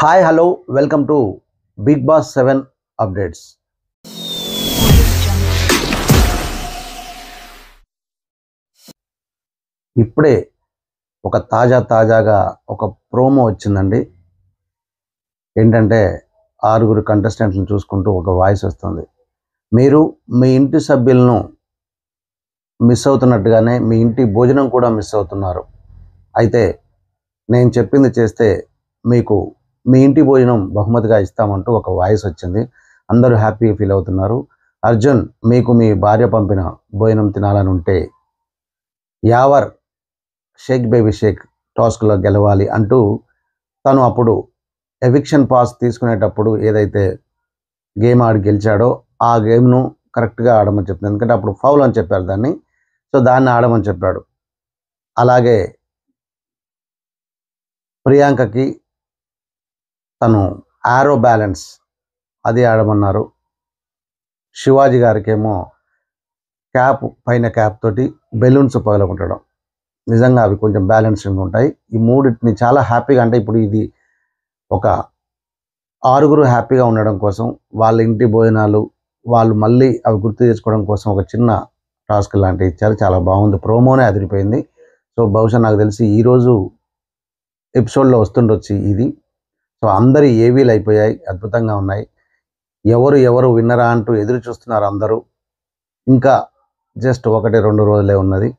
Hi hello welcome to big boss 7 updates. ఇప్పుడే ఒక తాజాగా ఒక ప్రోమో వచ్చిందండి. ఏంటంటే 6 కంటెస్టెంట్లను చూసుకుంటూ ఒక వాయిస్ వస్తుంది. మీరు మీ ఇంటి సభ్యులను మిస్ అవుతున్నట్టుగానే మీ ఇంటి భోజనం కూడా మిస్ అవుతున్నారు. అయితే నేను చెప్పింది చేస్తే మీకు మీ ఇంటి భోజనం బహుమతిగా ఇస్తామంటూ ఒక వాయిస్ వచ్చింది. అందరూ హ్యాపీ ఫీల్ అవుతున్నారు. అర్జున్, మీకు మీ భార్య పంపిన భోజనం తినాలని ఉంటే యావర్ షేక్ బేబీ షేక్ టాస్క్లో గెలవాలి అంటూ తను అప్పుడు ఎవిక్షన్ పాస్ తీసుకునేటప్పుడు ఏదైతే గేమ్ ఆడి గెలిచాడో ఆ గేమ్ను కరెక్ట్గా ఆడమని చెప్పింది. ఎందుకంటే అప్పుడు ఫౌల్ అని చెప్పారు దాన్ని. సో దాన్ని ఆడమని చెప్పాడు. అలాగే ప్రియాంకకి తను ఆరో బ్యాలెన్స్ అది ఆడమన్నారు. శివాజీ గారికేమో క్యాప్ తోటి బెలూన్స్ పగలగొట్టడం. నిజంగా అవి కొంచెం బ్యాలెన్సింగ్ ఉంటాయి. ఈ మూడింటిని చాలా హ్యాపీగా, అంటే ఇప్పుడు ఇది ఒక 6 హ్యాపీగా ఉండడం కోసం వాళ్ళ ఇంటి భోజనాలు వాళ్ళు మళ్ళీ అవి గుర్తు తెచ్చుకోవడం కోసం ఒక చిన్న టాస్క్ లాంటివి ఇచ్చారు. చాలా బాగుంది. ప్రోమోనే అదిరిపోయింది. సో బహుశా నాకు తెలిసి ఈరోజు ఎపిసోడ్లో వస్తుండొచ్చు ఇది. సో అందరి ఏవీలు అయిపోయాయి, అద్భుతంగా ఉన్నాయి. ఎవరు విన్నరా అంటూ ఎదురు చూస్తున్నారు అందరూ. ఇంకా జస్ట్ 1-2 రోజులే ఉన్నది.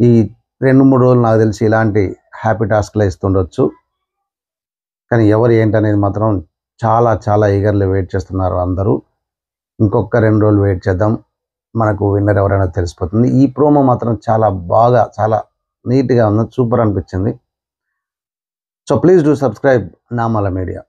ఈ 2-3 రోజులు నాకు తెలిసి ఇలాంటి హ్యాపీ టాస్క్లే ఇస్తుండొచ్చు. కానీ ఎవరు ఏంటనేది మాత్రం చాలా ఈగర్లీ వెయిట్ చేస్తున్నారు అందరూ. ఇంకొక 2 రోజులు వెయిట్ చేద్దాం, మనకు విన్నర్ ఎవరైనా తెలిసిపోతుంది. ఈ ప్రోమో మాత్రం చాలా నీట్గా ఉంది, సూపర్ అనిపించింది. So please do subscribe Namala media.